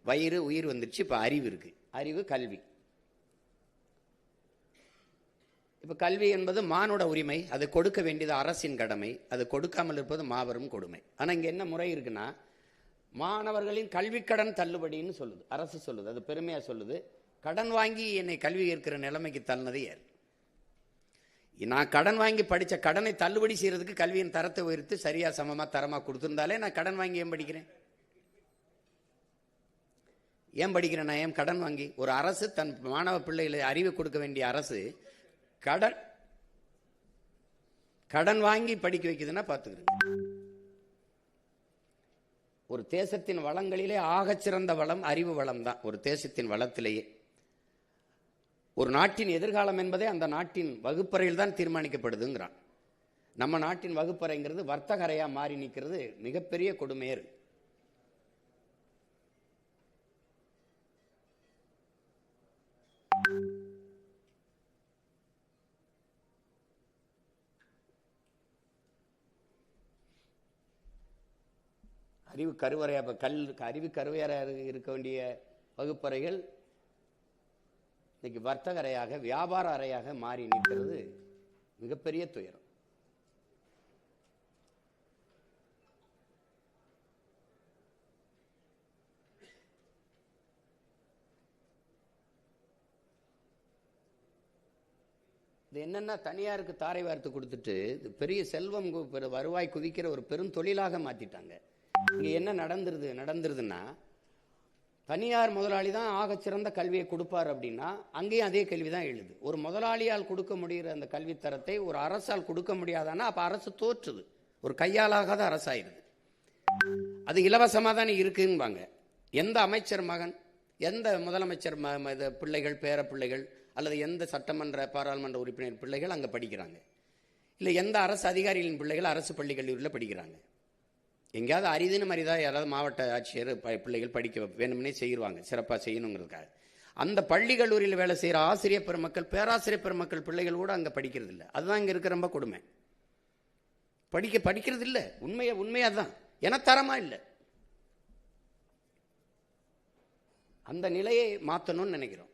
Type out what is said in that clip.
வயிறு உயிர் வந்துருச்சு. இப்போ அறிவு இருக்கு. அறிவு கல்வி. இப்போ கல்வி என்பது மானுட உரிமை. அது கொடுக்க வேண்டியது அரசின் கடமை. அது கொடுக்காமல் இருப்பது மாபெரும் கொடுமை. ஆனால் இங்கே என்ன முறை இருக்குன்னா, மாணவர்களின் கல்வி கடன் தள்ளுபடின்னு சொல்லுது, அரசு சொல்லுது. அது பெருமையாக சொல்லுது. கடன் வாங்கி என்னை கல்வி ஏற்கிற நிலைமைக்கு தள்ளினது யார்? நான் கடன் வாங்கி படித்த கடனை தள்ளுபடி செய்யறதுக்கு கல்வியின் தரத்தை உயர்த்து சரியா சமமாக தரமாக கொடுத்துருந்தாலே நான் கடன் வாங்கி ஏன் படிக்கிறேன்? ஏன் படிக்கிறேன்? நான் ஏன் கடன் வாங்கி? ஒரு அரசு தன் மாணவ பிள்ளைகளை அறிவு கொடுக்க வேண்டிய அரசு கடன் வாங்கி படிக்க வைக்குதுன்னா பார்த்துக்கிறேன். ஒரு தேசத்தின் வளங்களிலே ஆகச்சிறந்த வளம் அறிவு வளம் தான். ஒரு தேசத்தின் வளத்திலேயே ஒரு நாட்டின் எதிர்காலம் என்பதே அந்த நாட்டின் வகுப்பறையில் தான் தீர்மானிக்கப்படுதுங்கிறான். நம்ம நாட்டின் வகுப்பறைங்கிறது வர்த்தக அறையா மாறி நிற்கிறது. மிகப்பெரிய கொடுமையர். அறிவு கருவறையா அறிவு கருவறையாக இருக்க வேண்டிய வகுப்பறைகள் இன்னைக்கு வர்த்தக அறையாக வியாபார அறையாக மாறி நிற்கிறது. மிகப்பெரிய துயரம். இது என்னன்னா, தனியாருக்கு தாரை வார்த்து கொடுத்துட்டு பெரிய செல்வம் வருவாய் குவிக்கிற ஒரு பெரும் தொழிலாக மாத்திட்டாங்க. இங்க என்ன நடந்துருதுன்னா, தனியார் முதலாளி தான் ஆகச்சிறந்த கல்வியை கொடுப்பார் அப்படின்னா அங்கேயும் அதே கேள்வி தான் எழுது. ஒரு முதலாளியால் கொடுக்க முடிகிற அந்த கல்வித்தரத்தை ஒரு அரசால் கொடுக்க முடியாதானா அப்ப அரசு தோற்றுது. ஒரு கையாலாகாத அரசாயிருது. அது இலவசமாக தானே இருக்குன்பாங்க. எந்த அமைச்சர் மகன், எந்த முதலமைச்சர் பிள்ளைகள், பேர பிள்ளைகள், அல்லது எந்த சட்டமன்ற பாராளுமன்ற உறுப்பினர் பிள்ளைகள் அங்கே படிக்கிறாங்க? இல்லை எந்த அரசு அதிகாரிகளின் பிள்ளைகள் அரசு பள்ளி கல்லூரியில் படிக்கிறாங்க? எங்கேயாவது அரிதுன்னு மாதிரிதா யாராவது மாவட்ட ஆட்சியர் பிள்ளைகள் படிக்க வேணும்னே செய்வாங்க, சிறப்பாக செய்யணுங்கிறதுக்காக. அந்த பள்ளி கல்லூரியில் வேலை செய்கிற ஆசிரியர் பெருமக்கள், பேராசிரியர் பெருமக்கள் பிள்ளைகள் கூட அங்கே படிக்கிறது இல்லை. அதுதான் இங்கே இருக்க ரொம்ப கொடுமை. படிக்கிறது இல்லை. உண்மையாக தான். ஏன்னா தரமா இல்லை. அந்த நிலையை மாற்றணும்னு நினைக்கிறோம்.